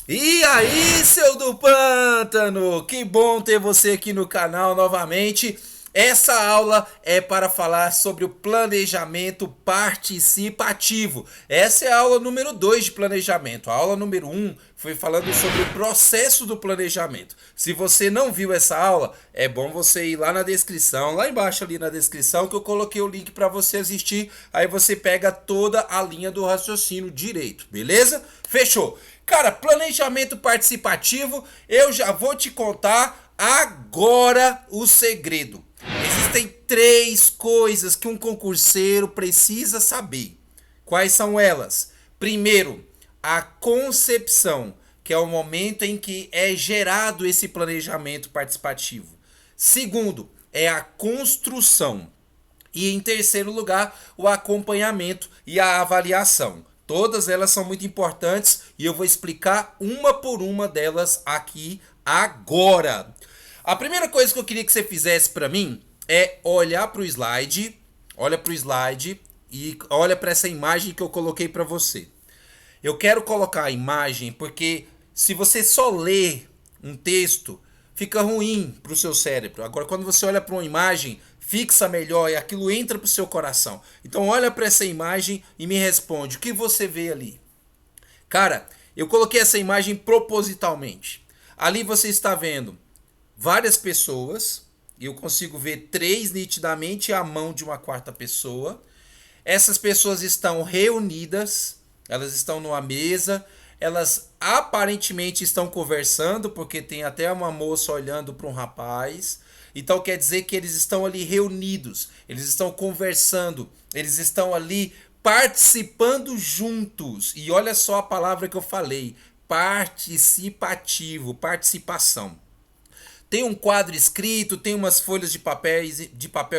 E aí, seu do pântano? Que bom ter você aqui no canal novamente. Essa aula é para falar sobre o planejamento participativo. Essa é a aula número 2 de planejamento. A aula número um foi falando sobre o processo do planejamento. Se você não viu essa aula, é bom você ir lá na descrição, lá embaixo ali na descrição, que eu coloquei o link para você assistir. Aí você pega toda a linha do raciocínio direito, beleza? Fechou. Cara, planejamento participativo, eu já vou te contar agora o segredo. Existem três coisas que um concurseiro precisa saber. Quais são elas? Primeiro, a concepção, que é o momento em que é gerado esse planejamento participativo. Segundo, é a construção. E em terceiro lugar, o acompanhamento e a avaliação. Todas elas são muito importantes e eu vou explicar uma por uma delas aqui agora. A primeira coisa que eu queria que você fizesse para mim é olhar para o slide, olha para o slide e olha para essa imagem que eu coloquei para você. Eu quero colocar a imagem porque se você só ler um texto, fica ruim para o seu cérebro. Agora, quando você olha para uma imagem, fixa melhor e aquilo entra para o seu coração. Então, olha para essa imagem e me responde: o que você vê ali? Cara, eu coloquei essa imagem propositalmente. Ali você está vendo várias pessoas, e eu consigo ver três nitidamente a mão de uma quarta pessoa. Essas pessoas estão reunidas, elas estão numa mesa, elas aparentemente estão conversando, porque tem até uma moça olhando para um rapaz. Então quer dizer que eles estão ali reunidos, eles estão conversando, eles estão ali participando juntos. E olha só a palavra que eu falei: participativo, participação. Tem um quadro escrito, tem umas folhas de papel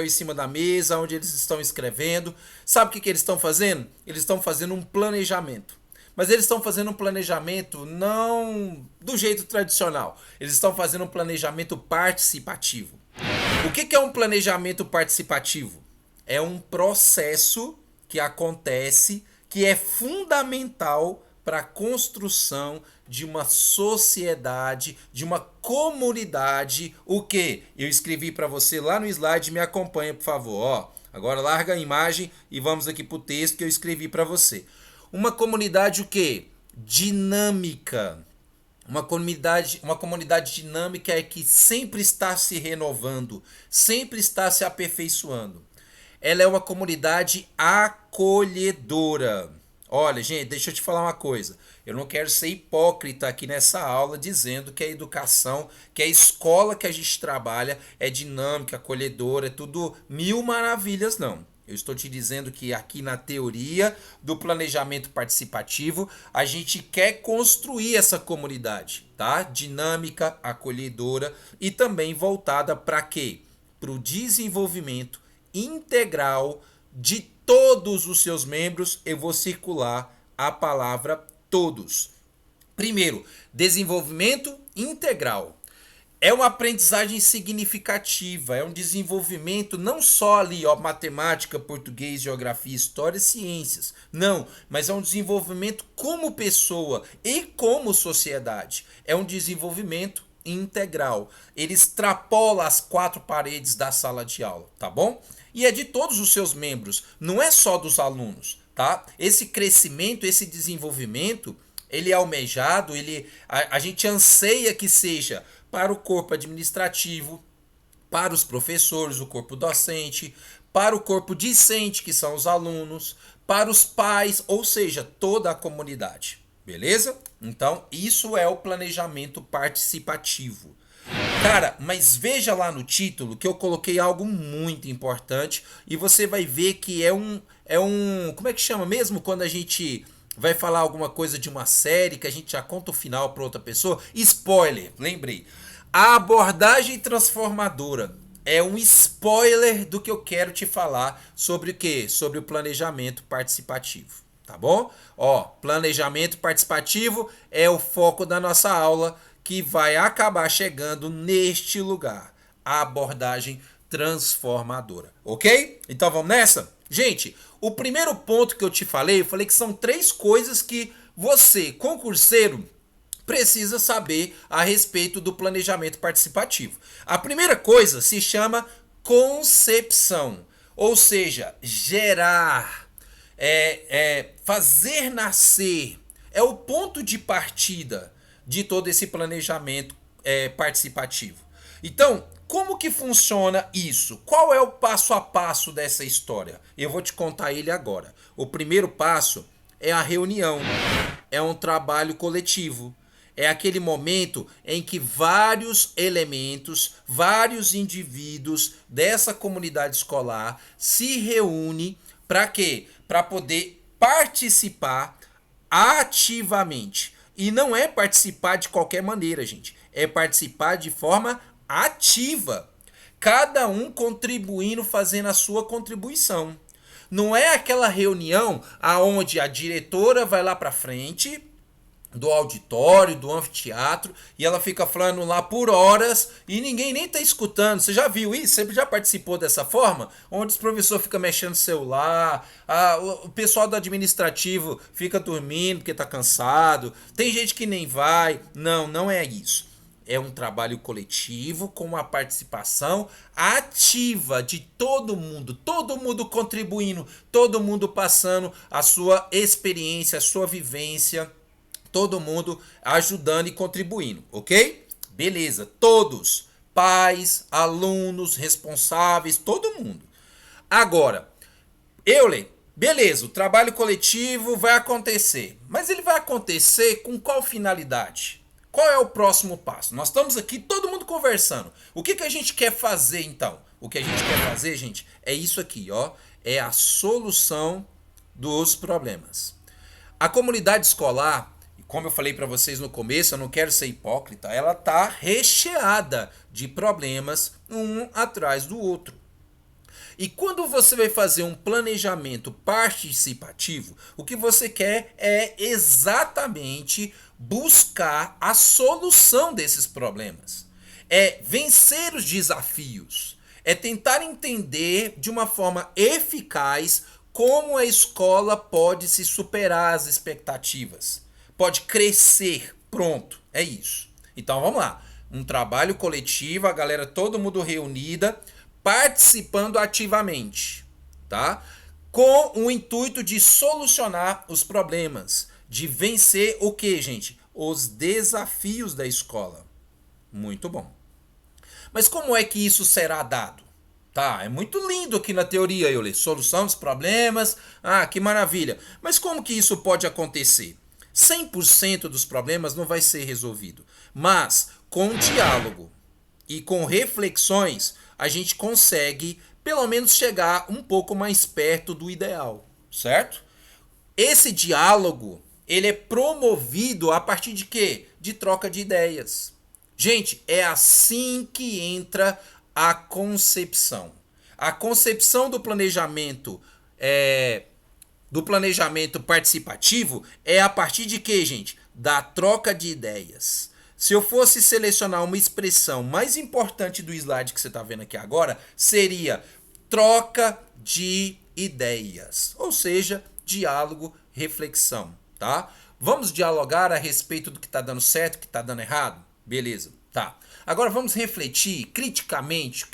em cima da mesa onde eles estão escrevendo. Sabe o que eles estão fazendo? Eles estão fazendo um planejamento. Mas eles estão fazendo um planejamento não do jeito tradicional. Eles estão fazendo um planejamento participativo. O que é um planejamento participativo? É um processo que acontece que é fundamental para a construção de uma sociedade, de uma comunidade. O que? Eu escrevi para você lá no slide, me acompanha, por favor. Ó, agora larga a imagem e vamos aqui para o texto que eu escrevi para você. Uma comunidade o quê? Dinâmica. Uma comunidade dinâmica é que sempre está se renovando, sempre está se aperfeiçoando. Ela é uma comunidade acolhedora. Olha, gente, deixa eu te falar uma coisa. Eu não quero ser hipócrita aqui nessa aula dizendo que a educação, que a escola que a gente trabalha é dinâmica, acolhedora, é tudo mil maravilhas, não. Eu estou te dizendo que aqui na teoria do planejamento participativo, a gente quer construir essa comunidade, tá? Dinâmica, acolhedora e também voltada para quê? Para o desenvolvimento integral de todos os seus membros. Eu vou circular a palavra todos. Primeiro, desenvolvimento integral. É uma aprendizagem significativa, é um desenvolvimento não só ali, ó, matemática, português, geografia, história, ciências. Não, mas é um desenvolvimento como pessoa e como sociedade. É um desenvolvimento integral. Ele extrapola as quatro paredes da sala de aula, tá bom? E é de todos os seus membros, não é só dos alunos, tá? Esse crescimento, esse desenvolvimento, ele é almejado, a gente anseia que seja para o corpo administrativo, para os professores, o corpo docente, para o corpo discente, que são os alunos, para os pais, ou seja, toda a comunidade. Beleza? Então, isso é o planejamento participativo. Cara, mas veja lá no título que eu coloquei algo muito importante e você vai ver que como é que chama mesmo quando a gente vai falar alguma coisa de uma série que a gente já conta o final para outra pessoa? Spoiler, lembrei. A abordagem transformadora é um spoiler do que eu quero te falar sobre o quê? Sobre o planejamento participativo, tá bom? Ó, planejamento participativo é o foco da nossa aula que vai acabar chegando neste lugar, a abordagem transformadora, ok? Então vamos nessa? Gente, o primeiro ponto que eu falei que são três coisas que você, concurseiro, precisa saber a respeito do planejamento participativo. A primeira coisa se chama concepção, ou seja, gerar, fazer nascer, é o ponto de partida de todo esse planejamento participativo. Então, como que funciona isso? Qual é o passo a passo dessa história? Eu vou te contar ele agora. O primeiro passo é a reunião, é um trabalho coletivo. É aquele momento em que vários elementos, vários indivíduos dessa comunidade escolar se reúnem para quê? Para poder participar ativamente. E não é participar de qualquer maneira, gente. É participar de forma ativa. Cada um contribuindo, fazendo a sua contribuição. Não é aquela reunião aonde a diretora vai lá para frente do auditório, do anfiteatro, e ela fica falando lá por horas e ninguém nem tá escutando. Você já viu isso? Você já participou dessa forma? Onde os professores ficam mexendo no celular, o pessoal do administrativo fica dormindo porque tá cansado, tem gente que nem vai. Não, não é isso. É um trabalho coletivo com a participação ativa de todo mundo contribuindo, todo mundo passando a sua experiência, a sua vivência, todo mundo ajudando e contribuindo, ok? Beleza, todos, pais, alunos, responsáveis, todo mundo. Agora, Euler, beleza, o trabalho coletivo vai acontecer, mas ele vai acontecer com qual finalidade? Qual é o próximo passo? Nós estamos aqui, todo mundo conversando. O que a gente quer fazer então? O que a gente quer fazer, gente, é isso aqui, ó. É a solução dos problemas. A comunidade escolar, como eu falei para vocês no começo, eu não quero ser hipócrita, ela está recheada de problemas, um atrás do outro. E quando você vai fazer um planejamento participativo, o que você quer é exatamente buscar a solução desses problemas. É vencer os desafios. É tentar entender de uma forma eficaz como a escola pode se superar as expectativas. Pode crescer. Pronto, é isso. Então vamos lá. Um trabalho coletivo, a galera, todo mundo reunida, participando ativamente, tá? Com o intuito de solucionar os problemas, de vencer o que, gente? Os desafios da escola. Muito bom. Mas como é que isso será dado? Tá, é muito lindo aqui na teoria, eu li. Solução dos problemas, que maravilha. Mas como que isso pode acontecer? 100% dos problemas não vai ser resolvido, mas com diálogo e com reflexões, a gente consegue pelo menos chegar um pouco mais perto do ideal, certo? Esse diálogo, ele é promovido a partir de quê? De troca de ideias. Gente, é assim que entra a concepção. A concepção do planejamento participativo é a partir de quê, gente? Da troca de ideias. Se eu fosse selecionar uma expressão mais importante do slide que você está vendo aqui agora, seria troca de ideias, ou seja, diálogo, reflexão, tá? Vamos dialogar a respeito do que está dando certo, o que está dando errado? Beleza, tá. Agora vamos refletir criticamente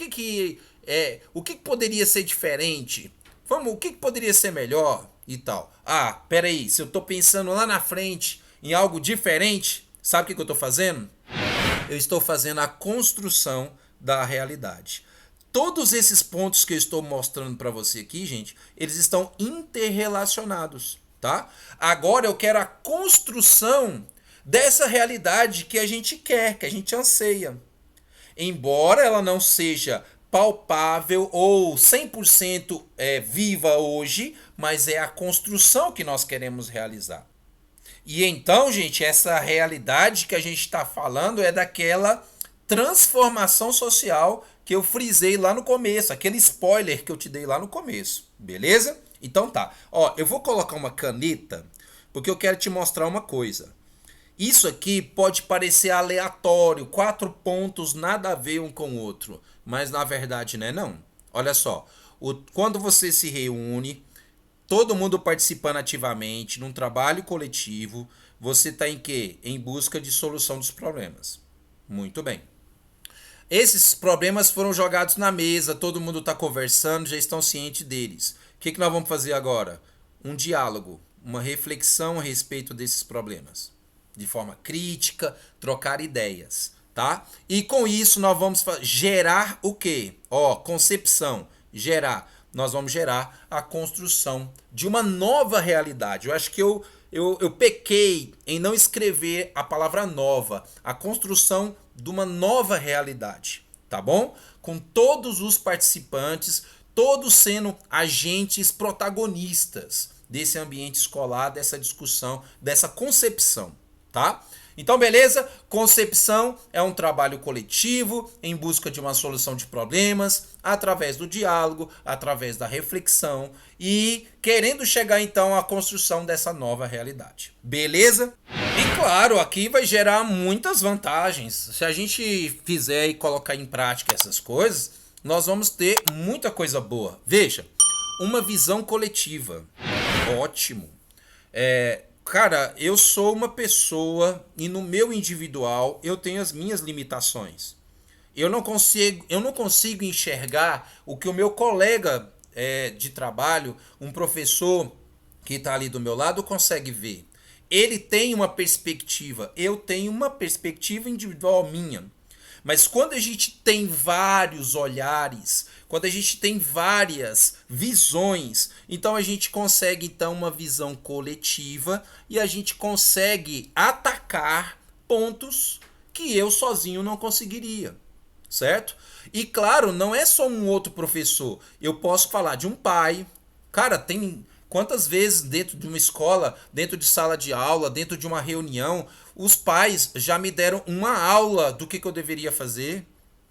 o que poderia ser diferente, o que poderia ser melhor e tal. Peraí, se eu estou pensando lá na frente em algo diferente, sabe o que eu estou fazendo? Eu estou fazendo a construção da realidade. Todos esses pontos que eu estou mostrando para você aqui, gente, eles estão interrelacionados, tá? Agora eu quero a construção dessa realidade que a gente quer, que a gente anseia. Embora ela não seja palpável ou 100% viva hoje, mas é a construção que nós queremos realizar. E então, gente, essa realidade que a gente está falando é daquela transformação social que eu frisei lá no começo, aquele spoiler que eu te dei lá no começo, beleza? Então tá, eu vou colocar uma caneta porque eu quero te mostrar uma coisa. Isso aqui pode parecer aleatório, 4 pontos nada a ver um com o outro, mas na verdade não é não. Olha só, quando você se reúne, todo mundo participando ativamente num trabalho coletivo, você está em quê? Em busca de solução dos problemas. Muito bem. Esses problemas foram jogados na mesa, todo mundo está conversando, já estão cientes deles. O que nós vamos fazer agora? Um diálogo, uma reflexão a respeito desses problemas. De forma crítica, trocar ideias, tá? E com isso nós vamos gerar o quê? Concepção, gerar. Nós vamos gerar a construção de uma nova realidade. Eu acho que eu pequei em não escrever a palavra nova, a construção de uma nova realidade, tá bom? Com todos os participantes, todos sendo agentes protagonistas desse ambiente escolar, dessa discussão, dessa concepção, tá? Então, beleza? Concepção é um trabalho coletivo em busca de uma solução de problemas, através do diálogo, através da reflexão e querendo chegar então à construção dessa nova realidade. Beleza? E claro, aqui vai gerar muitas vantagens. Se a gente fizer e colocar em prática essas coisas, nós vamos ter muita coisa boa. Veja, uma visão coletiva. Ótimo. Cara, eu sou uma pessoa e no meu individual eu tenho as minhas limitações. Eu não consigo enxergar o que o meu colega de trabalho, um professor que está ali do meu lado, consegue ver. Ele tem uma perspectiva, eu tenho uma perspectiva individual minha. Mas quando a gente tem vários olhares, quando a gente tem várias visões, então a gente consegue então uma visão coletiva e a gente consegue atacar pontos que eu sozinho não conseguiria, certo? E claro, não é só um outro professor. Eu posso falar de um pai. Cara, tem quantas vezes dentro de uma escola, dentro de sala de aula, dentro de uma reunião, os pais já me deram uma aula do que eu deveria fazer.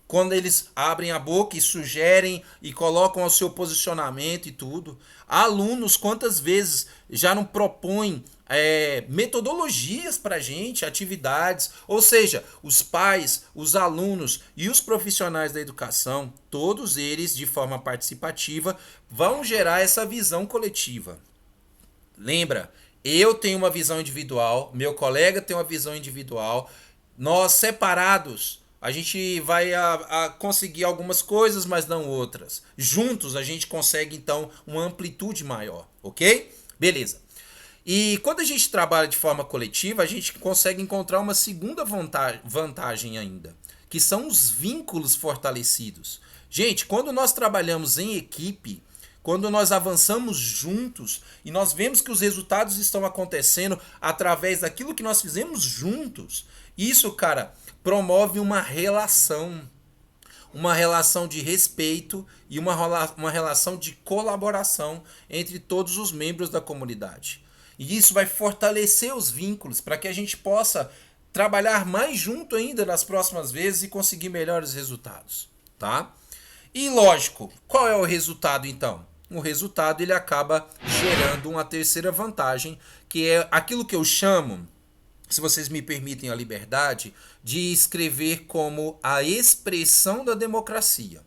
Quando eles abrem a boca e sugerem e colocam o seu posicionamento e tudo. Alunos, quantas vezes já não propõem metodologias para a gente, atividades. Ou seja, os pais, os alunos e os profissionais da educação, todos eles, de forma participativa, vão gerar essa visão coletiva. Lembra, eu tenho uma visão individual, meu colega tem uma visão individual, nós separados a gente vai conseguir algumas coisas, mas não outras. Juntos a gente consegue então uma amplitude maior, ok? Beleza. E quando a gente trabalha de forma coletiva, a gente consegue encontrar uma segunda vantagem ainda, que são os vínculos fortalecidos. Gente, quando nós trabalhamos em equipe, quando nós avançamos juntos e nós vemos que os resultados estão acontecendo através daquilo que nós fizemos juntos, isso, cara, promove uma relação de respeito e uma relação de colaboração entre todos os membros da comunidade. E isso vai fortalecer os vínculos para que a gente possa trabalhar mais junto ainda nas próximas vezes e conseguir melhores resultados, tá? E lógico, qual é o resultado então? O resultado ele acaba gerando uma terceira vantagem, que é aquilo que eu chamo, se vocês me permitem a liberdade, de escrever como a expressão da democracia.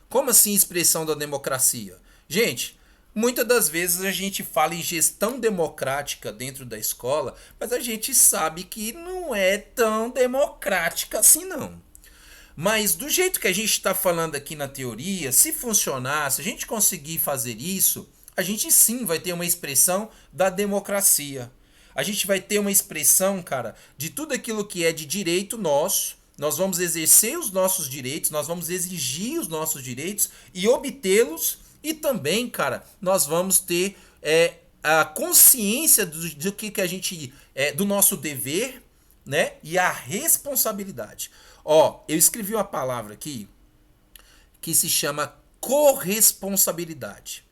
Como assim expressão da democracia? Gente, muitas das vezes a gente fala em gestão democrática dentro da escola, mas a gente sabe que não é tão democrática assim não. Mas do jeito que a gente está falando aqui na teoria, se funcionar, se a gente conseguir fazer isso, a gente sim vai ter uma expressão da democracia. A gente vai ter uma expressão, cara, de tudo aquilo que é de direito nosso. Nós vamos exercer os nossos direitos, nós vamos exigir os nossos direitos e obtê-los. E também, cara, nós vamos ter a consciência do que a gente do nosso dever, né? E a responsabilidade. Eu escrevi uma palavra aqui que se chama corresponsabilidade.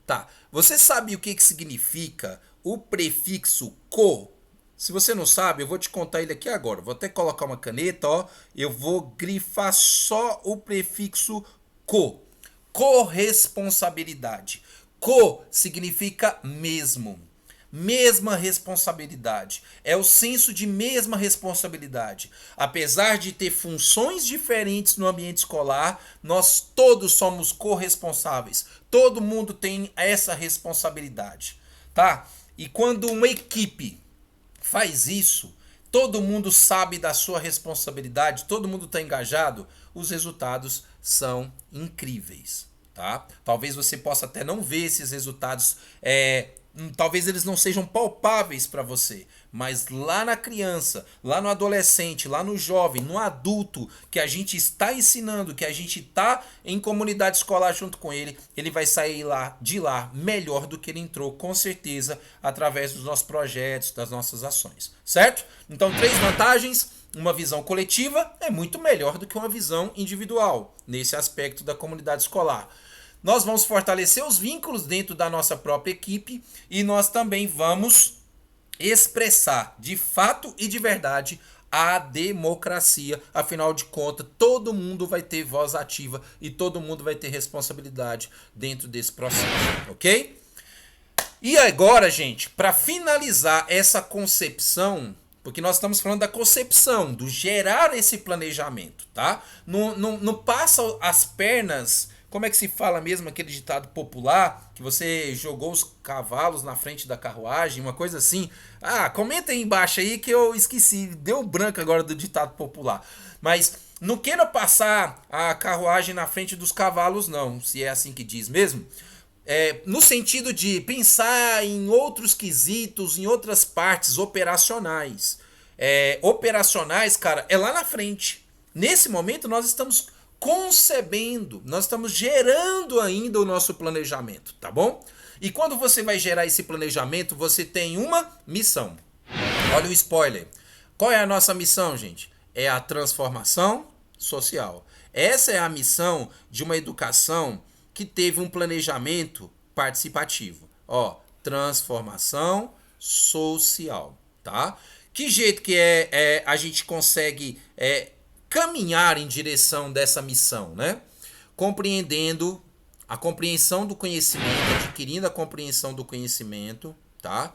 Tá, você sabe o que significa o prefixo co? Se você não sabe, eu vou te contar ele aqui agora. Vou até colocar uma caneta, eu vou grifar só o prefixo co. Corresponsabilidade. Co significa mesmo. Mesma responsabilidade. É o senso de mesma responsabilidade. Apesar de ter funções diferentes no ambiente escolar, nós todos somos corresponsáveis. Todo mundo tem essa responsabilidade, tá? E quando uma equipe faz isso, todo mundo sabe da sua responsabilidade, todo mundo está engajado, os resultados são incríveis, tá? Talvez você possa até não ver esses resultados, talvez eles não sejam palpáveis para você, mas lá na criança, lá no adolescente, lá no jovem, no adulto que a gente está ensinando, que a gente está em comunidade escolar junto com ele, ele vai sair de lá melhor do que ele entrou, com certeza, através dos nossos projetos, das nossas ações, certo? Então, 3 vantagens. Uma visão coletiva é muito melhor do que uma visão individual, nesse aspecto da comunidade escolar. Nós vamos fortalecer os vínculos dentro da nossa própria equipe e nós também vamos expressar de fato e de verdade a democracia. Afinal de contas, todo mundo vai ter voz ativa e todo mundo vai ter responsabilidade dentro desse processo, ok? E agora, gente, para finalizar essa concepção, porque nós estamos falando da concepção, do gerar esse planejamento, tá? Não passa as pernas, como é que se fala mesmo aquele ditado popular, que você jogou os cavalos na frente da carruagem, uma coisa assim. Ah, comenta aí embaixo aí que eu esqueci, deu branco agora do ditado popular. Mas não queira passar a carruagem na frente dos cavalos não, se é assim que diz mesmo. No sentido de pensar em outros quesitos, em outras partes operacionais. Operacionais, cara, é lá na frente. Nesse momento nós estamos concebendo, nós estamos gerando ainda o nosso planejamento, tá bom? E quando você vai gerar esse planejamento, você tem uma missão. Olha o spoiler. Qual é a nossa missão, gente? É a transformação social. Essa é a missão de uma educação que teve um planejamento participativo. Ó, transformação social, tá? Que jeito que a gente consegue caminhar em direção dessa missão, né? Compreendendo a compreensão do conhecimento, adquirindo a compreensão do conhecimento, tá?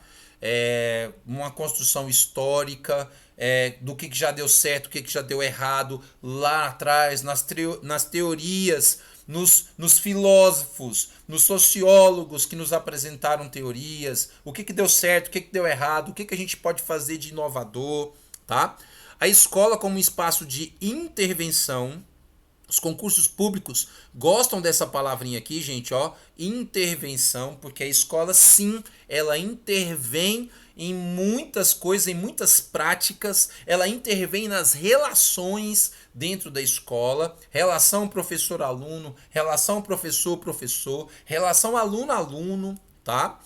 Uma construção histórica do que já deu certo, o que já deu errado lá atrás, nas teorias, nos filósofos, nos sociólogos que nos apresentaram teorias, o que deu certo, o que deu errado, o que a gente pode fazer de inovador, tá? A escola como um espaço de intervenção. Os concursos públicos gostam dessa palavrinha aqui, gente, ó, intervenção, porque a escola, sim, ela intervém em muitas coisas, em muitas práticas, ela intervém nas relações dentro da escola, relação professor-aluno, relação professor-professor, relação aluno-aluno, tá?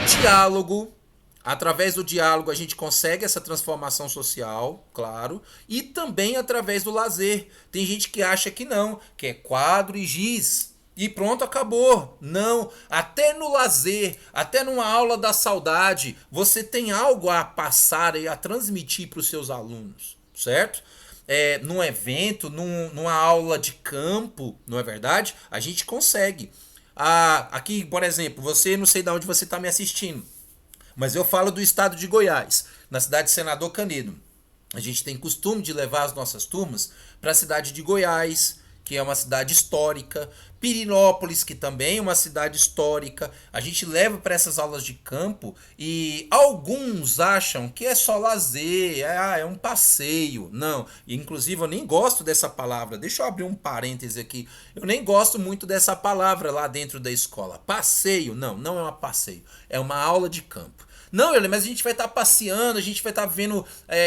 Diálogo. Através do diálogo a gente consegue essa transformação social, claro, e também através do lazer. Tem gente que acha que não, que é quadro e giz e pronto, acabou. Não, até no lazer, até numa aula da saudade, você tem algo a passar e a transmitir para os seus alunos, certo? Num evento, numa aula de campo, não é verdade? A gente consegue. Aqui, por exemplo, você, não sei de onde você está me assistindo, mas eu falo do estado de Goiás, na cidade de Senador Canedo. A gente tem costume de levar as nossas turmas para a cidade de Goiás, que é uma cidade histórica, Pirinópolis, que também é uma cidade histórica. A gente leva para essas aulas de campo e alguns acham que é só lazer, é um passeio. Não, inclusive eu nem gosto dessa palavra. Deixa eu abrir um parêntese aqui. Eu nem gosto muito dessa palavra lá dentro da escola. Passeio, não é um passeio, é uma aula de campo. Não, mas a gente vai estar passeando, a gente vai estar vendo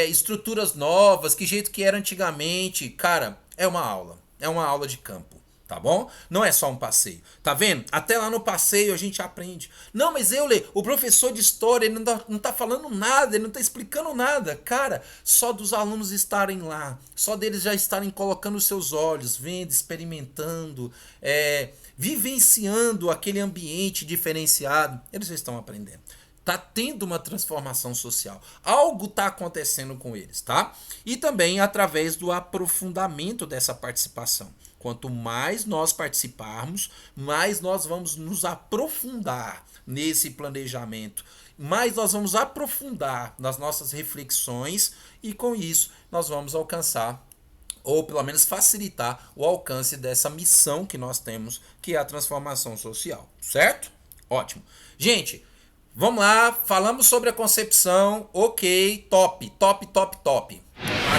estruturas novas, que jeito que era antigamente. Cara, é uma aula de campo, tá bom? Não é só um passeio, tá vendo? Até lá no passeio a gente aprende. Não, mas o professor de história, ele não tá falando nada, ele não tá explicando nada. Cara, só dos alunos estarem lá, só deles já estarem colocando os seus olhos, vendo, experimentando, vivenciando aquele ambiente diferenciado, eles já estão aprendendo. Tá tendo uma transformação social. Algo tá acontecendo com eles, tá? E também através do aprofundamento dessa participação. Quanto mais nós participarmos, mais nós vamos nos aprofundar nesse planejamento, mais nós vamos aprofundar nas nossas reflexões e com isso nós vamos alcançar, ou pelo menos facilitar o alcance dessa missão que nós temos, que é a transformação social, certo? Ótimo. Gente, Vamos lá, falamos sobre a concepção, ok, top, top, top, top.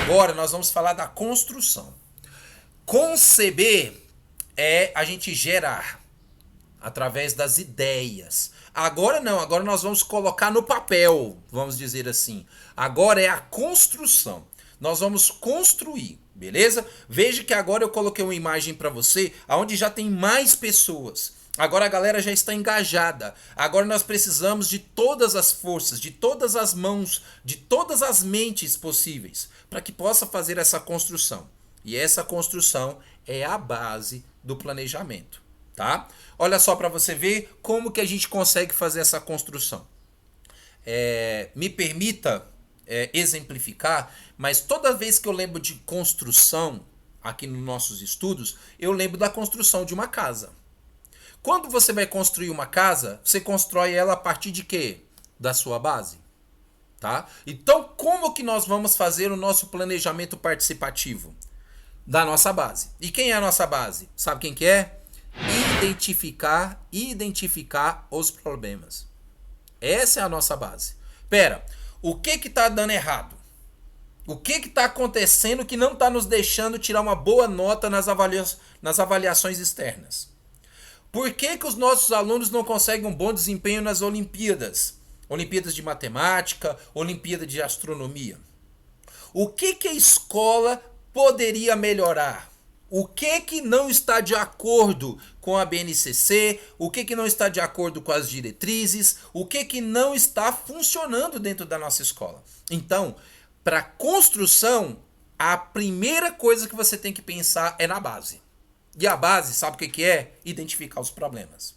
Agora nós vamos falar da construção. Conceber é a gente gerar através das ideias. Agora não, agora nós vamos colocar no papel, vamos dizer assim. Agora é a construção. Nós vamos construir, beleza? Veja que agora eu coloquei uma imagem para você, onde já tem mais pessoas. Agora a galera já está engajada. Agora nós precisamos de todas as forças, de todas as mãos, de todas as mentes possíveis, para que possa fazer essa construção. E essa construção é a base do planejamento, tá? Olha só para você ver como que a gente consegue fazer essa construção. Me permita exemplificar, mas toda vez que eu lembro de construção aqui nos nossos estudos, eu lembro da construção de uma casa. Quando você vai construir uma casa, você constrói ela a partir de quê? Da sua base, tá? Então, como que nós vamos fazer o nosso planejamento participativo? Da nossa base. E quem é a nossa base? Sabe quem que é? Identificar os problemas. Essa é a nossa base. Pera, o que que tá dando errado? O que que tá acontecendo que não tá nos deixando tirar uma boa nota nas avaliações externas? Por que que os nossos alunos não conseguem um bom desempenho nas Olimpíadas? Olimpíadas de Matemática, Olimpíada de Astronomia. O que que a escola poderia melhorar? O que que não está de acordo com a BNCC? O que que não está de acordo com as diretrizes? O que que não está funcionando dentro da nossa escola? Então, para construção, a primeira coisa que você tem que pensar é na base. E a base, sabe o que que é? Identificar os problemas.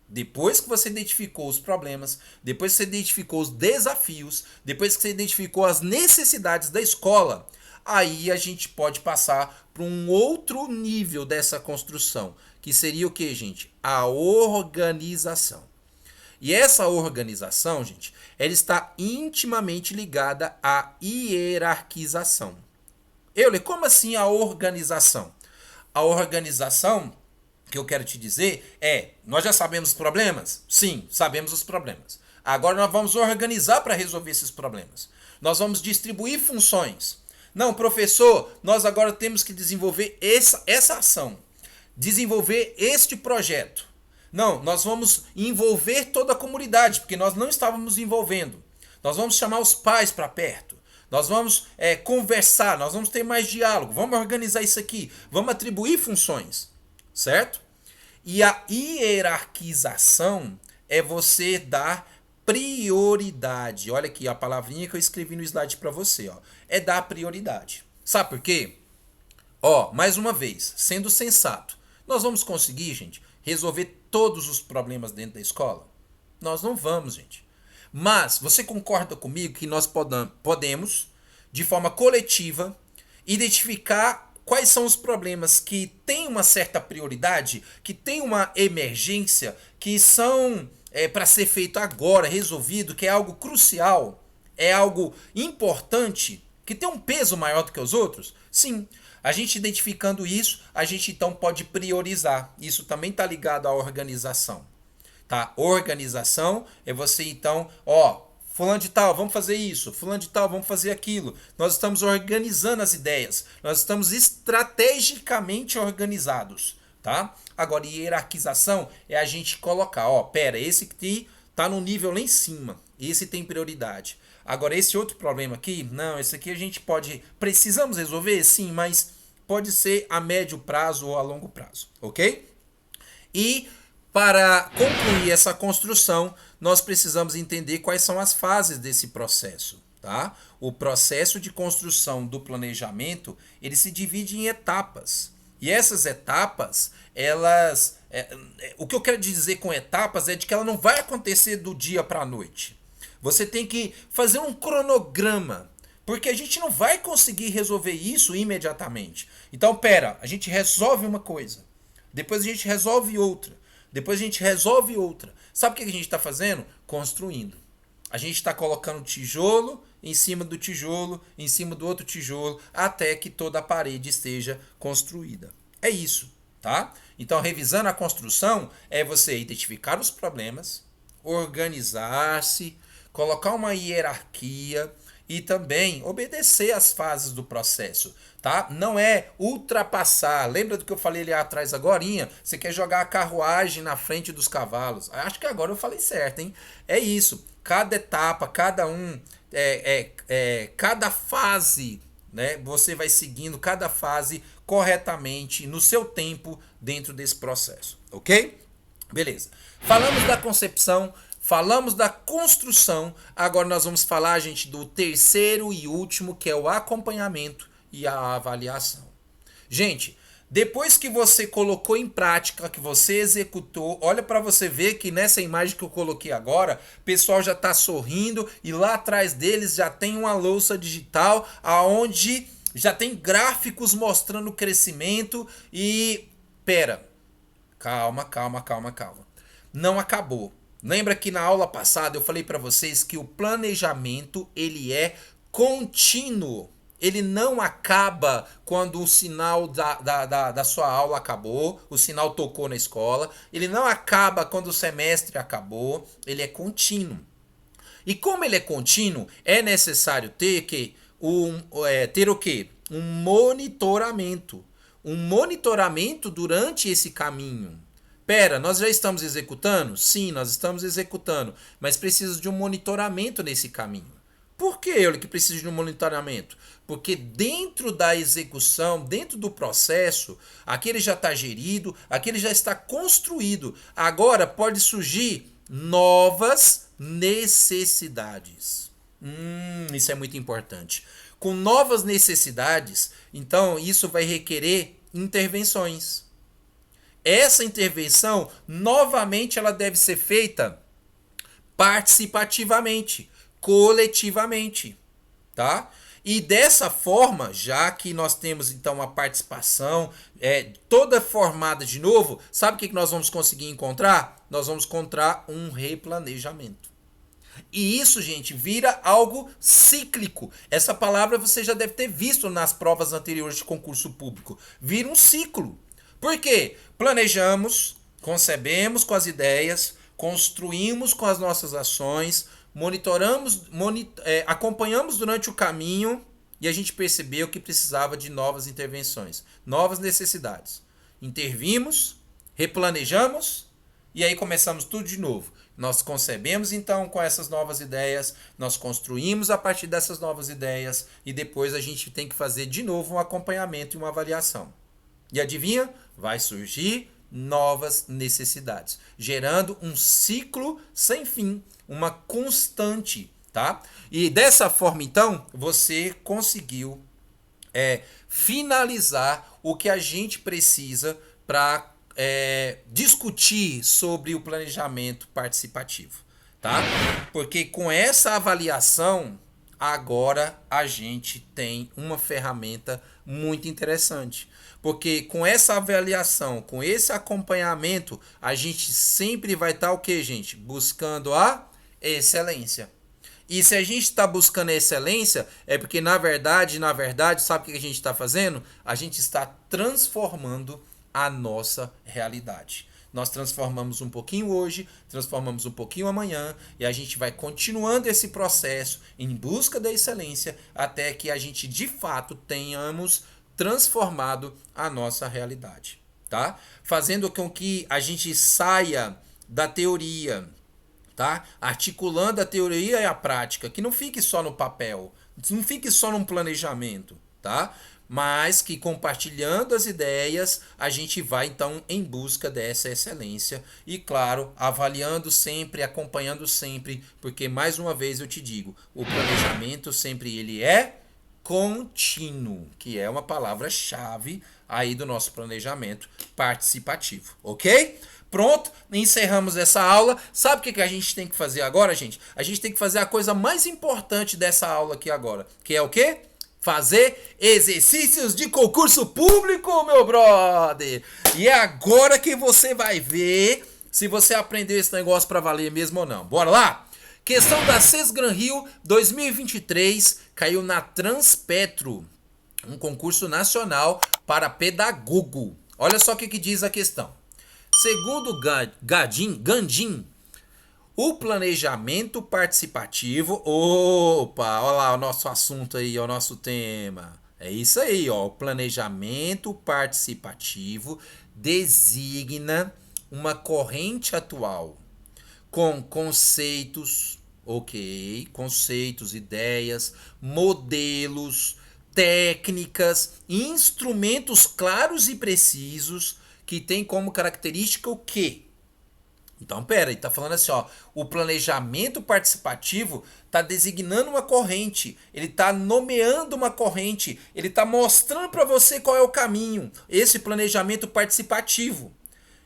Depois que você identificou os problemas, depois que você identificou os desafios, depois que você identificou as necessidades da escola, aí a gente pode passar para um outro nível dessa construção, que seria o que, gente? A organização. E essa organização, gente, ela está intimamente ligada à hierarquização. Como assim a organização? A organização que eu quero te dizer nós já sabemos os problemas? Sim, sabemos os problemas. Agora nós vamos organizar para resolver esses problemas. Nós vamos distribuir funções. Não, professor, nós agora temos que desenvolver essa ação. Desenvolver este projeto. Não, nós vamos envolver toda a comunidade, porque nós não estávamos envolvendo. Nós vamos chamar os pais para perto. Nós vamos conversar, nós vamos ter mais diálogo, vamos organizar isso aqui, vamos atribuir funções, certo? E a hierarquização é você dar prioridade. Olha aqui a palavrinha que eu escrevi no slide para você, ó. É dar prioridade. Sabe por quê? Mais uma vez, sendo sensato, nós vamos conseguir, gente, resolver todos os problemas dentro da escola? Nós não vamos, gente. Mas você concorda comigo que nós podemos, de forma coletiva, identificar quais são os problemas que têm uma certa prioridade, que têm uma emergência, que são para ser feito agora, resolvido, que é algo crucial, é algo importante, que tem um peso maior do que os outros? Sim. A gente identificando isso, a gente então pode priorizar. Isso também está ligado à organização. Tá? Organização é você então, fulano de tal, vamos fazer isso, fulano de tal, vamos fazer aquilo. Nós estamos organizando as ideias, nós estamos estrategicamente organizados, tá? Agora, hierarquização é a gente colocar, esse aqui tá no nível lá em cima, esse tem prioridade. Agora, esse outro problema aqui, não, esse aqui a gente precisamos resolver, sim, mas pode ser a médio prazo ou a longo prazo, ok? E para concluir essa construção, nós precisamos entender quais são as fases desse processo, tá? O processo de construção do planejamento, ele se divide em etapas. E essas etapas, o que eu quero dizer com etapas é de que ela não vai acontecer do dia para a noite. Você tem que fazer um cronograma, porque a gente não vai conseguir resolver isso imediatamente. Então, a gente resolve uma coisa, depois a gente resolve outra. Depois a gente resolve outra. Sabe o que a gente está fazendo? Construindo. A gente está colocando tijolo em cima do tijolo, em cima do outro tijolo, até que toda a parede esteja construída. É isso, tá? Então, revisando a construção, é você identificar os problemas, organizar-se, colocar uma hierarquia e também obedecer às fases do processo, tá? Não é ultrapassar. Lembra do que eu falei ali atrás agorinha? Você quer jogar a carruagem na frente dos cavalos. Acho que agora eu falei certo, hein? É isso. Cada etapa, cada fase, né? Você vai seguindo cada fase corretamente no seu tempo dentro desse processo, ok? Beleza. Falamos da concepção, falamos da construção. Agora nós vamos falar, gente, do terceiro e último, que é o acompanhamento e a avaliação. Gente, depois que você colocou em prática, que você executou, olha para você ver que nessa imagem que eu coloquei agora, o pessoal já está sorrindo e lá atrás deles já tem uma louça digital aonde já tem gráficos mostrando o crescimento e pera, calma, calma, calma, calma. Não acabou. Lembra que na aula passada eu falei para vocês que o planejamento ele é contínuo. Ele não acaba quando o sinal da sua aula acabou, o sinal tocou na escola. Ele não acaba quando o semestre acabou. Ele é contínuo. E como ele é contínuo, é necessário ter o quê? Um monitoramento. Um monitoramento durante esse caminho. Pera, nós já estamos executando? Sim, nós estamos executando, mas precisa de um monitoramento nesse caminho. Por que eu que preciso de um monitoramento? Porque dentro da execução, dentro do processo, aquele já está gerido, aquele já está construído. Agora pode surgir novas necessidades. Isso é muito importante. Com novas necessidades, então isso vai requerer intervenções. Essa intervenção, novamente, ela deve ser feita participativamente, coletivamente, tá? E dessa forma, já que nós temos então a participação toda formada de novo, sabe o que nós vamos conseguir encontrar? Nós vamos encontrar um replanejamento. E isso, gente, vira algo cíclico. Essa palavra você já deve ter visto nas provas anteriores de concurso público. Vira um ciclo. Por quê? Planejamos, concebemos com as ideias, construímos com as nossas ações, acompanhamos durante o caminho e a gente percebeu que precisava de novas intervenções, novas necessidades. Intervimos, replanejamos e aí começamos tudo de novo. Nós concebemos então com essas novas ideias, nós construímos a partir dessas novas ideias e depois a gente tem que fazer de novo um acompanhamento e uma avaliação. E adivinha? Vai surgir novas necessidades, gerando um ciclo sem fim, uma constante, tá? E dessa forma, então, você conseguiu finalizar o que a gente precisa para discutir sobre o planejamento participativo, tá? Porque com essa avaliação, agora a gente tem uma ferramenta muito interessante. Porque com essa avaliação, com esse acompanhamento, a gente sempre vai estar o quê, gente? Buscando a excelência. E se a gente está buscando a excelência, é porque na verdade, sabe o que a gente está fazendo? A gente está transformando a nossa realidade. Nós transformamos um pouquinho hoje, transformamos um pouquinho amanhã e a gente vai continuando esse processo em busca da excelência até que a gente de fato tenhamos transformado a nossa realidade, tá? Fazendo com que a gente saia da teoria, tá? Articulando a teoria e a prática, que não fique só no papel, não fique só num planejamento, tá? Mas que compartilhando as ideias, a gente vai então em busca dessa excelência e, claro, avaliando sempre, acompanhando sempre, porque mais uma vez eu te digo, o planejamento sempre ele é contínuo, que é uma palavra-chave aí do nosso planejamento participativo, ok? Pronto, encerramos essa aula. Sabe o que a gente tem que fazer agora, gente? A gente tem que fazer a coisa mais importante dessa aula aqui agora, que é o quê? Fazer exercícios de concurso público, meu brother! E é agora que você vai ver se você aprendeu esse negócio para valer mesmo ou não. Bora lá? Questão da Sesgran Rio 2023 caiu na Transpetro, um concurso nacional para pedagogo. Olha só o que diz a questão. Segundo Gandim, O planejamento participativo, opa, olha lá o nosso assunto aí, o nosso tema. É isso aí, ó. O planejamento participativo designa uma corrente atual com conceitos, ok, conceitos, ideias, modelos, técnicas, instrumentos claros e precisos que tem como característica o quê? Então, pera, ele está falando assim, ó, o planejamento participativo está designando uma corrente, ele está nomeando uma corrente, ele está mostrando para você qual é o caminho, esse planejamento participativo.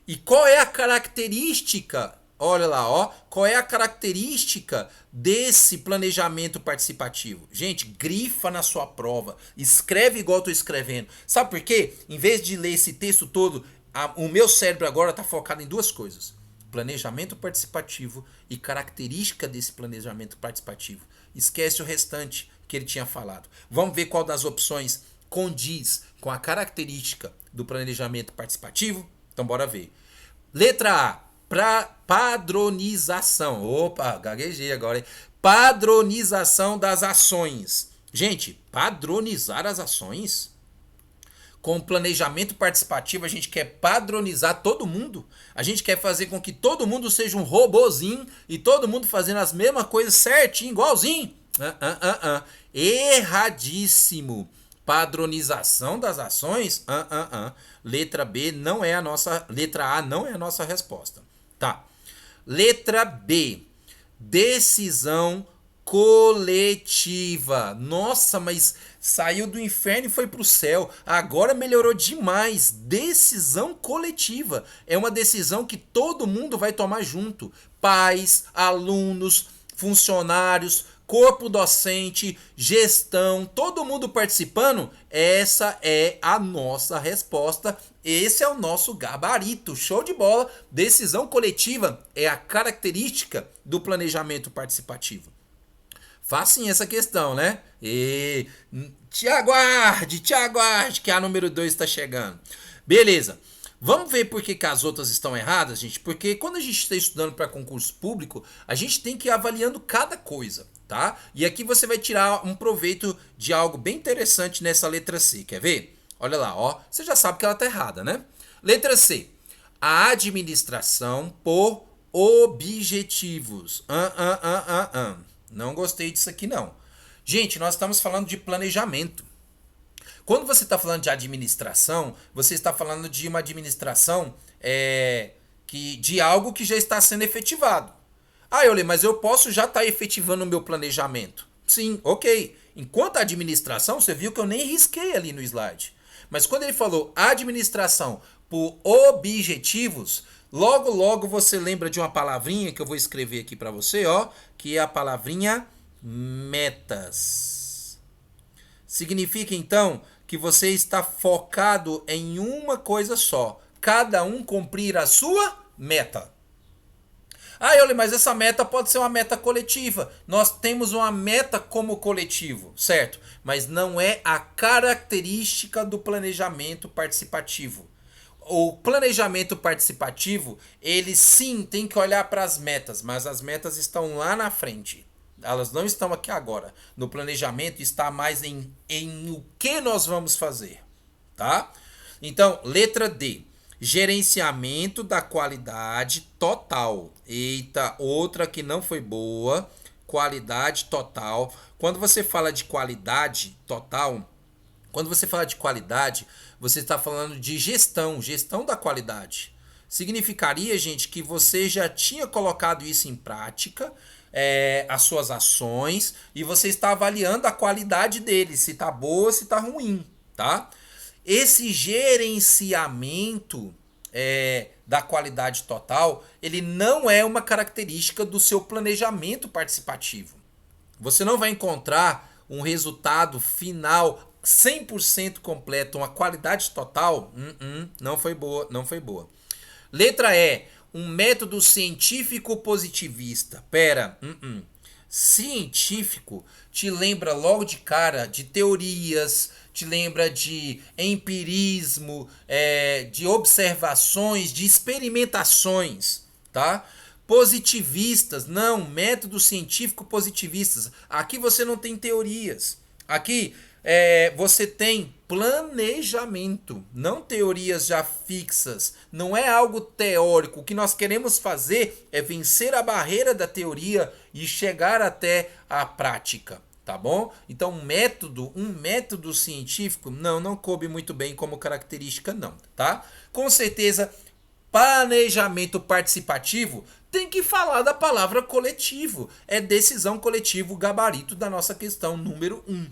E qual é a característica? Olha lá, ó, qual é a característica desse planejamento participativo? Gente, grifa na sua prova, escreve igual eu estou escrevendo. Sabe por quê? Em vez de ler esse texto todo, o meu cérebro agora está focado em duas coisas: planejamento participativo e característica desse planejamento participativo. Esquece o restante que ele tinha falado. Vamos ver qual das opções condiz com a característica do planejamento participativo? Então bora ver. Letra A, padronização. Opa, gaguejei agora, hein? Padronização das ações. Gente, padronizar as ações? Com o planejamento participativo, a gente quer padronizar todo mundo. A gente quer fazer com que todo mundo seja um robozinho e todo mundo fazendo as mesmas coisas certinho, igualzinho. Erradíssimo. Padronização das ações? Letra B não é a nossa. Letra A não é a nossa resposta. Tá. Letra B. Decisão coletiva. Nossa, mas saiu do inferno e foi pro céu. Agora melhorou demais. Decisão coletiva. É uma decisão que todo mundo vai tomar junto. Pais, alunos, funcionários, corpo docente, gestão, todo mundo participando. Essa é a nossa resposta. Esse é o nosso gabarito. Show de bola. Decisão coletiva é a característica do planejamento participativo. Facinha essa questão, né? E te aguarde, que a número 2 está chegando. Beleza. Vamos ver por que as outras estão erradas, gente? Porque quando a gente está estudando para concurso público, a gente tem que ir avaliando cada coisa, tá? E aqui você vai tirar um proveito de algo bem interessante nessa letra C. Quer ver? Olha lá, ó. Você já sabe que ela tá errada, né? Letra C. A administração por objetivos. Não gostei disso aqui, não. Gente, nós estamos falando de planejamento. Quando você está falando de administração, você está falando de uma administração de algo que já está sendo efetivado. Ah, Euler, mas eu posso já estar efetivando o meu planejamento. Sim, ok. Enquanto a administração, você viu que eu nem risquei ali no slide. Mas quando ele falou administração por objetivos, logo, logo você lembra de uma palavrinha que eu vou escrever aqui para você, ó, que é a palavrinha metas. Significa, então, que você está focado em uma coisa só. Cada um cumprir a sua meta. Ah, Euler, mas essa meta pode ser uma meta coletiva. Nós temos uma meta como coletivo, certo? Mas não é a característica do planejamento participativo. O planejamento participativo, ele sim tem que olhar para as metas, mas as metas estão lá na frente. Elas não estão aqui agora. No planejamento está mais em o que nós vamos fazer, tá? Então, letra D. Gerenciamento da qualidade total. Eita, outra que não foi boa. Qualidade total. Quando você fala de qualidade total, você está falando de gestão da qualidade. Significaria, gente, que você já tinha colocado isso em prática, as suas ações, e você está avaliando a qualidade dele, se está boa, se está ruim, tá? Esse gerenciamento da qualidade total, ele não é uma característica do seu planejamento participativo. Você não vai encontrar um resultado final 100% completo, uma qualidade total. Não foi boa, não foi boa. Letra E, um método científico positivista. Científico te lembra logo de cara de teorias, te lembra de empirismo, de observações, de experimentações, tá? positivistas. Não, método científico positivistas. Aqui você não tem teorias. Aqui você tem planejamento, não teorias já fixas. Não é algo teórico. O que nós queremos fazer é vencer a barreira da teoria e chegar até a prática. Tá bom? Então, um método científico, não coube muito bem como característica, não, tá? Com certeza, planejamento participativo tem que falar da palavra coletivo. É decisão coletivo, gabarito da nossa questão número 1.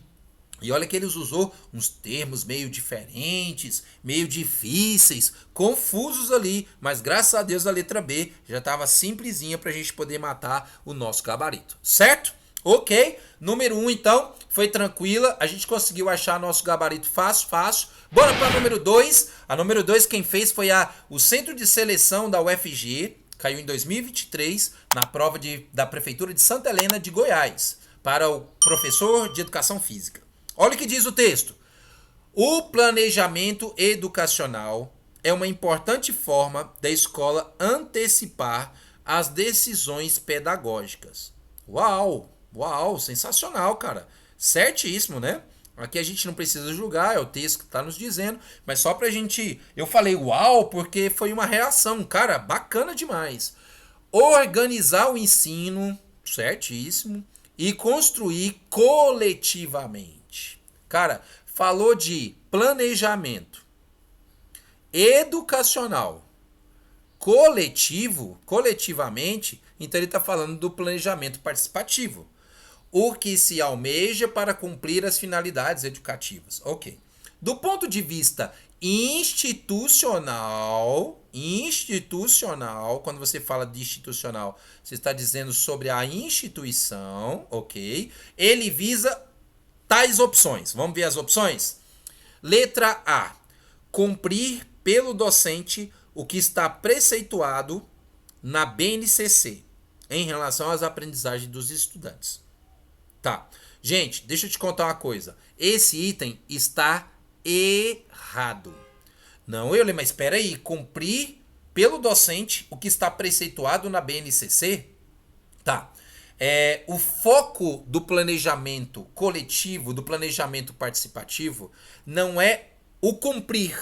E olha que eles usou uns termos meio diferentes, meio difíceis, confusos ali, mas graças a Deus a letra B já estava simplesinha para a gente poder matar o nosso gabarito, certo? Ok, número 1 então, foi tranquila, a gente conseguiu achar nosso gabarito fácil. Bora para número 2, a número 2 quem fez foi o Centro de Seleção da UFG, caiu em 2023 na prova da Prefeitura de Santa Helena de Goiás, para o professor de Educação Física. Olha o que diz o texto. O planejamento educacional é uma importante forma da escola antecipar as decisões pedagógicas. Uau, sensacional, cara. Certíssimo, né? Aqui a gente não precisa julgar, é o texto que está nos dizendo, mas só pra gente... Eu falei uau porque foi uma reação, cara, bacana demais. Organizar o ensino, certíssimo, e construir coletivamente. Cara, falou de planejamento educacional coletivamente, então ele está falando do planejamento participativo. O que se almeja para cumprir as finalidades educativas. Ok. Do ponto de vista institucional, quando você fala de institucional, você está dizendo sobre a instituição, ok? Ele visa tais opções. Vamos ver as opções? Letra A. Cumprir pelo docente o que está preceituado na BNCC em relação às aprendizagens dos estudantes. Tá. Gente, deixa eu te contar uma coisa. Esse item está errado. Não, mas espera aí. Cumprir pelo docente o que está preceituado na BNCC? Tá. O foco do planejamento coletivo, do planejamento participativo, não é o cumprir,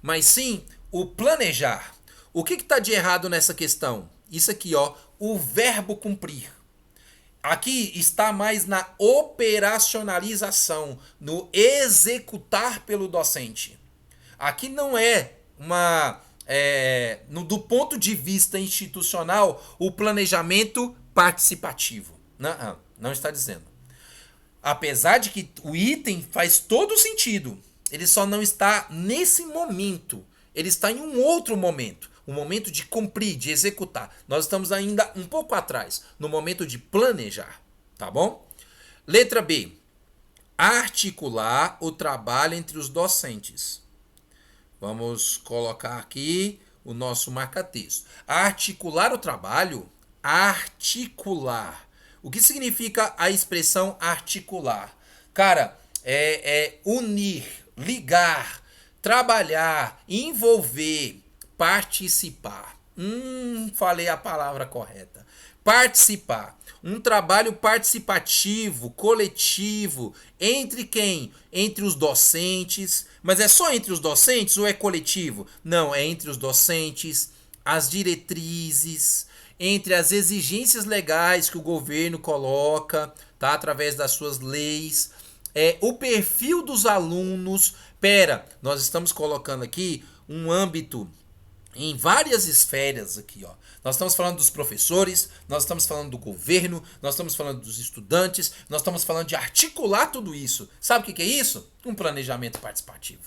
mas sim o planejar. O que está de errado nessa questão? Isso aqui, ó, o verbo cumprir. Aqui está mais na operacionalização, no executar pelo docente. Aqui não é do ponto de vista institucional, o planejamento participativo. Não está dizendo. Apesar de que o item faz todo sentido, ele só não está nesse momento. Ele está em um outro momento. O momento de cumprir, de executar. Nós estamos ainda um pouco atrás, no momento de planejar, tá bom? Letra B. Articular o trabalho entre os docentes. Vamos colocar aqui o nosso marca-texto. Articular o trabalho, articular. O que significa a expressão articular? Cara, unir, ligar, trabalhar, envolver, participar. Falei a palavra correta. Participar. Um trabalho participativo, coletivo. Entre quem? Entre os docentes. Mas é só entre os docentes ou é coletivo? Não, é entre os docentes, as diretrizes, entre as exigências legais que o governo coloca, tá? Através das suas leis. O perfil dos alunos. Nós estamos colocando aqui um âmbito em várias esferas aqui, ó. Nós estamos falando dos professores, nós estamos falando do governo, nós estamos falando dos estudantes, nós estamos falando de articular tudo isso. Sabe o que é isso? Um planejamento participativo.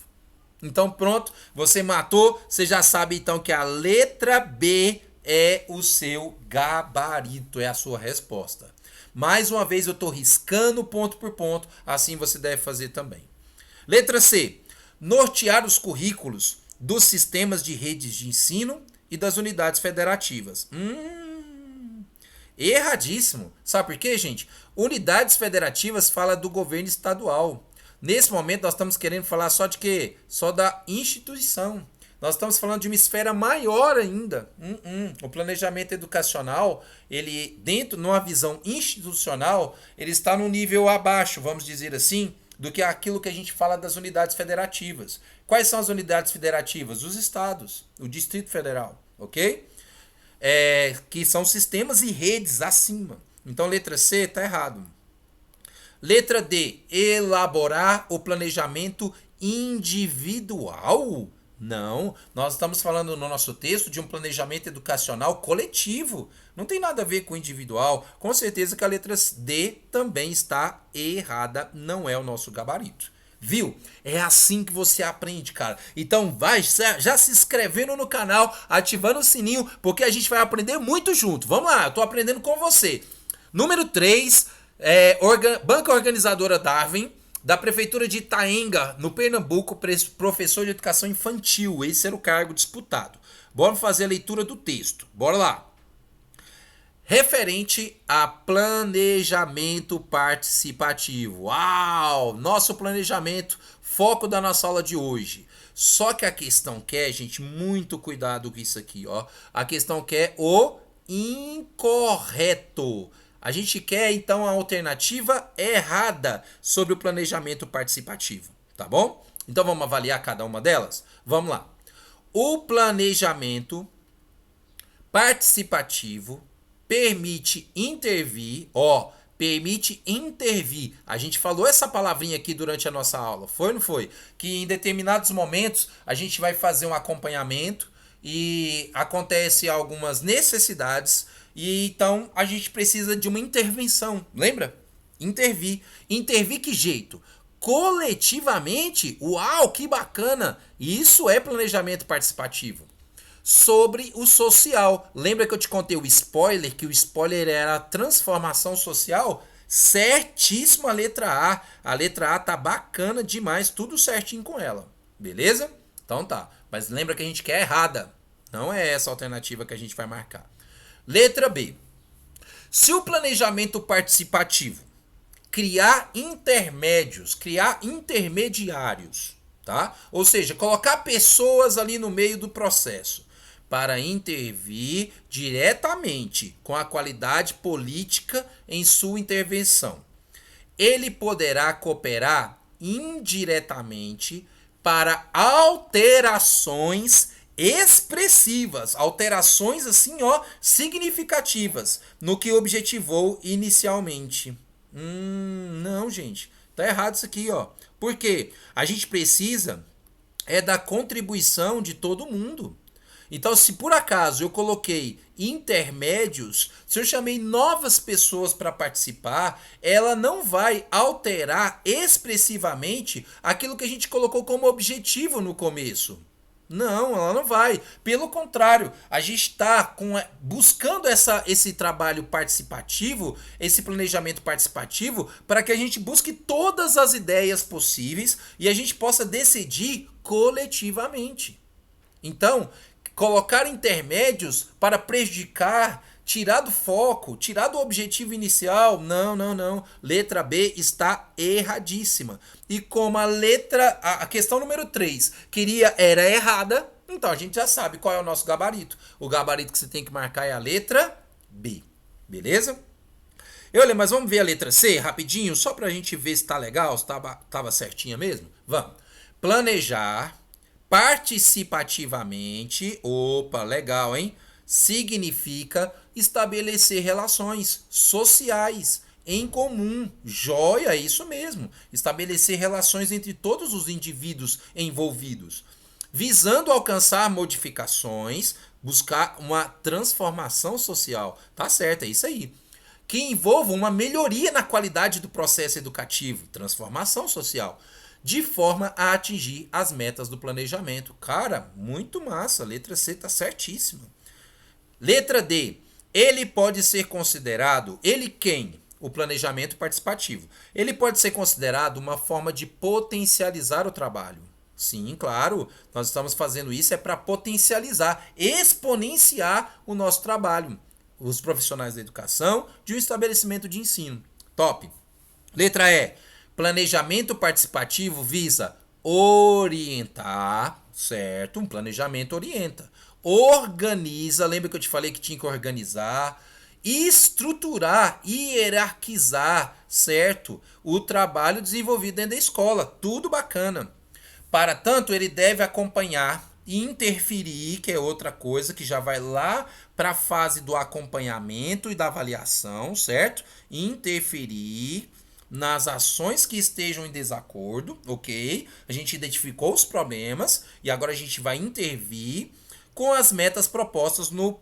Então pronto, você matou, você já sabe então que a letra B é o seu gabarito, é a sua resposta. Mais uma vez eu estou riscando ponto por ponto, assim você deve fazer também. Letra C. Nortear os currículos dos sistemas de redes de ensino e das unidades federativas. Erradíssimo. Sabe por quê, gente? Unidades federativas fala do governo estadual. Nesse momento nós estamos querendo falar só de quê? Só da instituição. Nós estamos falando de uma esfera maior ainda. O planejamento educacional, ele dentro, numa visão institucional, ele está num nível abaixo, vamos dizer assim, do que aquilo que a gente fala das unidades federativas. Quais são as unidades federativas? Os estados, o Distrito Federal, ok? Que são sistemas e redes acima. Então, letra C está errado. Letra D, elaborar o planejamento individual? Não, nós estamos falando no nosso texto de um planejamento educacional coletivo. Não tem nada a ver com individual. Com certeza que a letra D também está errada, não é o nosso gabarito. Viu? É assim que você aprende, cara. Então vai já se inscrevendo no canal, ativando o sininho, porque a gente vai aprender muito junto. Vamos lá, eu tô aprendendo com você. Número 3, Banca Organizadora Darwin, da Prefeitura de Itaenga, no Pernambuco, professor de educação infantil. Esse era o cargo disputado. Bora fazer a leitura do texto. Bora lá. Referente a planejamento participativo. Uau! Nosso planejamento, foco da nossa aula de hoje. Só que a questão quer, gente, muito cuidado com isso aqui, ó. A questão quer o incorreto. A gente quer, então, a alternativa errada sobre o planejamento participativo, tá bom? Então, vamos avaliar cada uma delas? Vamos lá. O planejamento participativo permite intervir, permite intervir. A gente falou essa palavrinha aqui durante a nossa aula, foi ou não foi? Que em determinados momentos a gente vai fazer um acompanhamento e acontece algumas necessidades e então a gente precisa de uma intervenção, lembra? Intervir. Intervir que jeito? Coletivamente? Uau, que bacana! Isso é planejamento participativo. Sobre o social. Lembra que eu te contei o spoiler? Que o spoiler era a transformação social? Certíssimo a letra A. A letra A tá bacana demais, tudo certinho com ela. Beleza? Então tá. Mas lembra que a gente quer errada. Não é essa a alternativa que a gente vai marcar. Letra B. Se o planejamento participativo criar intermédios, criar intermediários, tá? Ou seja, colocar pessoas ali no meio do processo para intervir diretamente com a qualidade política em sua intervenção. Ele poderá cooperar indiretamente para alterações expressivas, alterações assim, significativas no que objetivou inicialmente. Não, gente, tá errado isso aqui, Por quê? A gente precisa da contribuição de todo mundo. Então, se por acaso eu coloquei intermédios, se eu chamei novas pessoas para participar, ela não vai alterar expressivamente aquilo que a gente colocou como objetivo no começo. Não, ela não vai. Pelo contrário, a gente está buscando esse trabalho participativo, esse planejamento participativo, para que a gente busque todas as ideias possíveis e a gente possa decidir coletivamente. Então, colocar intermédios para prejudicar, tirar do foco, tirar do objetivo inicial, não. Letra B está erradíssima. E como a questão número 3 era errada, então a gente já sabe qual é o nosso gabarito. O gabarito que você tem que marcar é a letra B. Beleza? Mas vamos ver a letra C rapidinho, só para a gente ver se tá legal, se tava certinha mesmo? Vamos. Planejar participativamente, legal, hein? Significa estabelecer relações sociais em comum. Joia, é isso mesmo. Estabelecer relações entre todos os indivíduos envolvidos, visando alcançar modificações, buscar uma transformação social. Tá certo, é isso aí. Que envolva uma melhoria na qualidade do processo educativo, transformação social, de forma a atingir as metas do planejamento. Cara, muito massa. Letra C tá certíssima. Letra D. Ele pode ser considerado... Ele quem? O planejamento participativo. Ele pode ser considerado uma forma de potencializar o trabalho. Sim, claro. Nós estamos fazendo isso para potencializar, exponenciar o nosso trabalho. Os profissionais da educação de um estabelecimento de ensino. Top. Letra E. Planejamento participativo visa Orientar, certo? Um planejamento orienta. Organiza, lembra que eu te falei que tinha que organizar, estruturar, hierarquizar, certo? O trabalho desenvolvido dentro da escola, tudo bacana. Para tanto, ele deve acompanhar e interferir, que é outra coisa que já vai lá para a fase do acompanhamento e da avaliação, certo? Interferir nas ações que estejam em desacordo, ok? A gente identificou os problemas e agora a gente vai intervir com as metas propostas no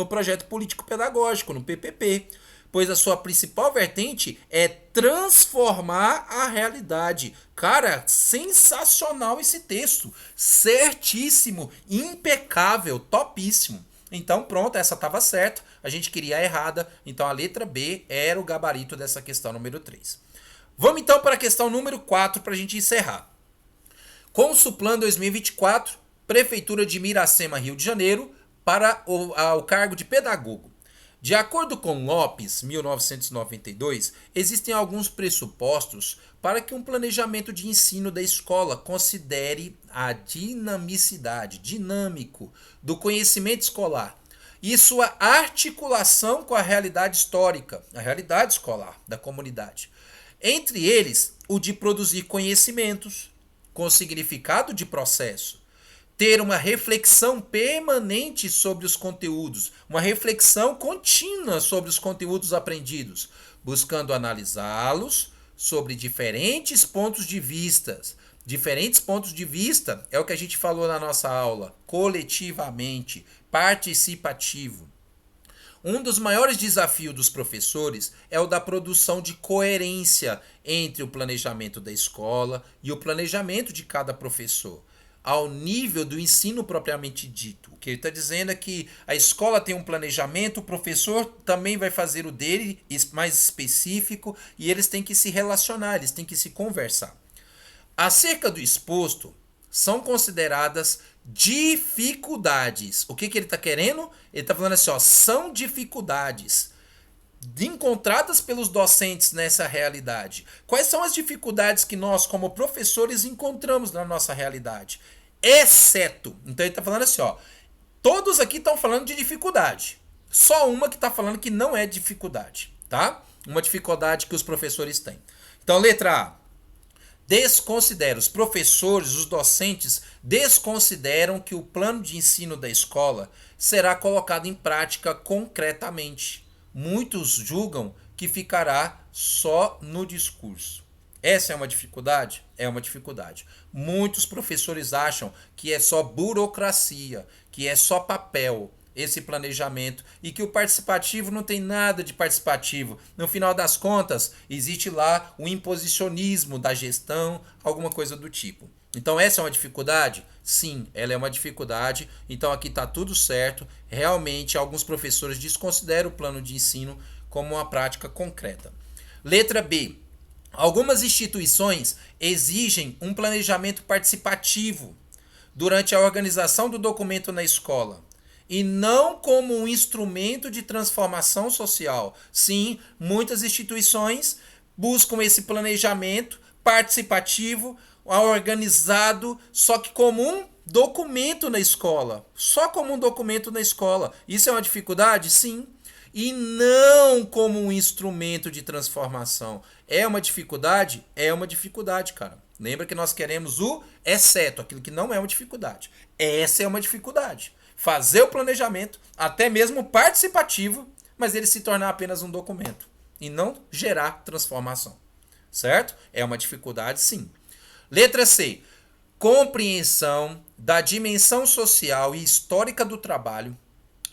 projeto político-pedagógico, no PPP, pois a sua principal vertente é transformar a realidade. Cara, sensacional esse texto, certíssimo, impecável, topíssimo. Então pronto, essa estava certa, a gente queria a errada, então a letra B era o gabarito dessa questão número 3. Vamos então para a questão número 4 para a gente encerrar. Com o Suplan 2024, Prefeitura de Miracema, Rio de Janeiro, para o cargo de pedagogo. De acordo com Lopes, 1992, existem alguns pressupostos para que um planejamento de ensino da escola considere a dinamicidade, dinâmico, do conhecimento escolar e sua articulação com a realidade histórica, a realidade escolar da comunidade. Entre eles, o de produzir conhecimentos com significado de processo, ter uma reflexão permanente sobre os conteúdos, uma reflexão contínua sobre os conteúdos aprendidos, buscando analisá-los sobre diferentes pontos de vista. Diferentes pontos de vista é o que a gente falou na nossa aula, coletivamente, participativo. Um dos maiores desafios dos professores é o da produção de coerência entre o planejamento da escola e o planejamento de cada professor, ao nível do ensino propriamente dito. O que ele está dizendo é que a escola tem um planejamento, o professor também vai fazer o dele, mais específico, e eles têm que se relacionar, eles têm que se conversar. Acerca do exposto, são consideradas dificuldades. O que ele está querendo? Ele está falando assim, ó, são dificuldades encontradas pelos docentes nessa realidade. Quais são as dificuldades que nós, como professores, encontramos na nossa realidade? Exceto, então ele está falando assim, ó, todos aqui estão falando de dificuldade. Só uma que está falando que não é dificuldade, tá? Uma dificuldade que os professores têm. Então, letra A. Desconsidera, os professores, os docentes desconsideram que o plano de ensino da escola será colocado em prática concretamente. Muitos julgam que ficará só no discurso. Essa é uma dificuldade? É uma dificuldade. Muitos professores acham que é só burocracia, que é só papel esse planejamento e que o participativo não tem nada de participativo. No final das contas, existe lá o imposicionismo da gestão, alguma coisa do tipo. Então essa é uma dificuldade? Sim, ela é uma dificuldade. Então aqui está tudo certo. Realmente, alguns professores desconsideram o plano de ensino como uma prática concreta. Letra B. Algumas instituições exigem um planejamento participativo durante a organização do documento na escola, e não como um instrumento de transformação social. Sim, muitas instituições buscam esse planejamento participativo, organizado, só que como um documento na escola. Só como um documento na escola. Isso é uma dificuldade? Sim. E não como um instrumento de transformação. É uma dificuldade? É uma dificuldade, cara. Lembra que nós queremos o exceto, aquilo que não é uma dificuldade. Essa é uma dificuldade. Fazer o planejamento, até mesmo participativo, mas ele se tornar apenas um documento e não gerar transformação. Certo? É uma dificuldade, sim. Letra C. Compreensão da dimensão social e histórica do trabalho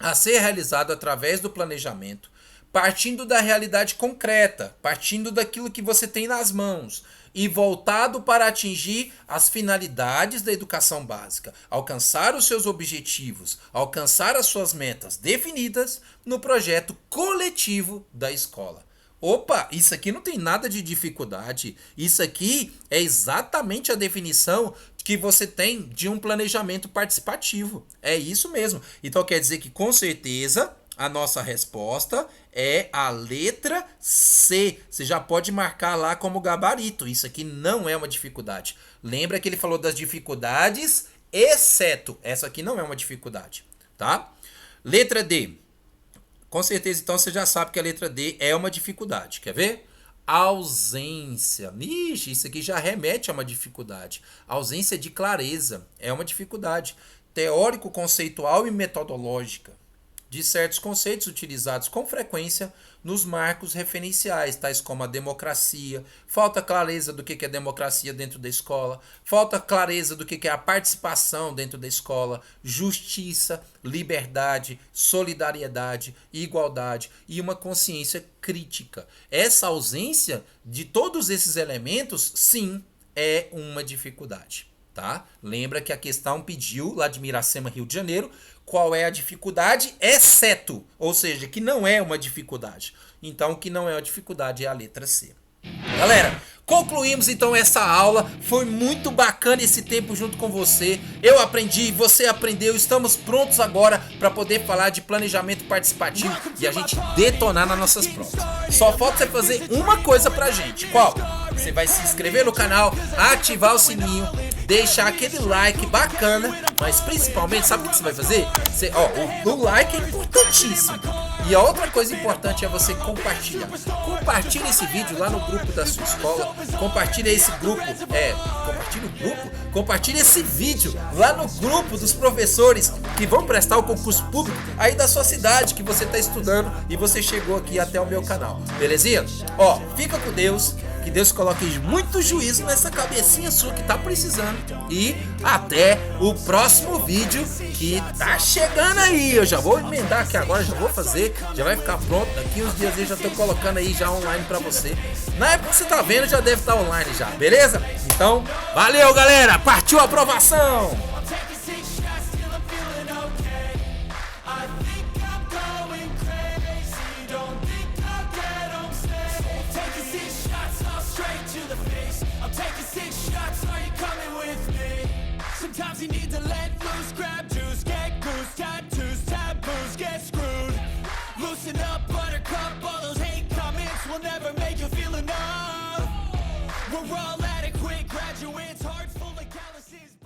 a ser realizado através do planejamento, partindo da realidade concreta, partindo daquilo que você tem nas mãos e voltado para atingir as finalidades da educação básica, alcançar os seus objetivos, alcançar as suas metas definidas no projeto coletivo da escola. Opa, isso aqui não tem nada de dificuldade. Isso aqui é exatamente a definição que você tem de um planejamento participativo. É isso mesmo. Então quer dizer que com certeza a nossa resposta é a letra C. Você já pode marcar lá como gabarito. Isso aqui não é uma dificuldade. Lembra que ele falou das dificuldades, exceto. Essa aqui não é uma dificuldade, tá? Letra D. Com certeza, então, você já sabe que a letra D é uma dificuldade. Quer ver? Ausência. Ixi, isso aqui já remete a uma dificuldade. Ausência de clareza é uma dificuldade. Teórico, conceitual e metodológica de certos conceitos utilizados com frequência nos marcos referenciais, tais como a democracia. Falta clareza do que é democracia dentro da escola. Falta clareza do que é a participação dentro da escola. Justiça, liberdade, solidariedade, igualdade e uma consciência crítica. Essa ausência de todos esses elementos, sim, é uma dificuldade. Tá? Lembra que a questão pediu, lá de Miracema, Rio de Janeiro, qual é a dificuldade, exceto, ou seja, que não é uma dificuldade. Então, o que não é uma dificuldade é a letra C. Galera, concluímos então essa aula, foi muito bacana esse tempo junto com você, eu aprendi, você aprendeu, estamos prontos agora para poder falar de planejamento participativo e a gente detonar nas nossas provas. Só falta você fazer uma coisa pra gente, qual? Você vai se inscrever no canal, ativar o sininho, deixar aquele like bacana, mas principalmente, sabe o que você vai fazer? O like é importantíssimo. E a outra coisa importante é você compartilhar. Compartilhe esse vídeo lá no grupo da sua escola. Compartilhe esse grupo. Compartilhe esse vídeo lá no grupo dos professores que vão prestar o concurso público aí da sua cidade que você está estudando e você chegou aqui até o meu canal. Belezinha? Fica com Deus. Que Deus coloque muito juízo nessa cabecinha sua que tá precisando. E até o próximo vídeo que tá chegando aí. Eu já vou emendar aqui agora, já vou fazer. Já vai ficar pronto. Daqui uns dias eu já tô colocando aí já online pra você. Na época que você tá vendo, já deve estar online já, beleza? Então, valeu galera! Partiu a aprovação! Sometimes you need to let loose, grab juice, get goose, tattoos, taboos, get screwed. Loosen up, buttercup, all those hate comments will never make you feel enough. We're all adequate graduates, heart full of calluses.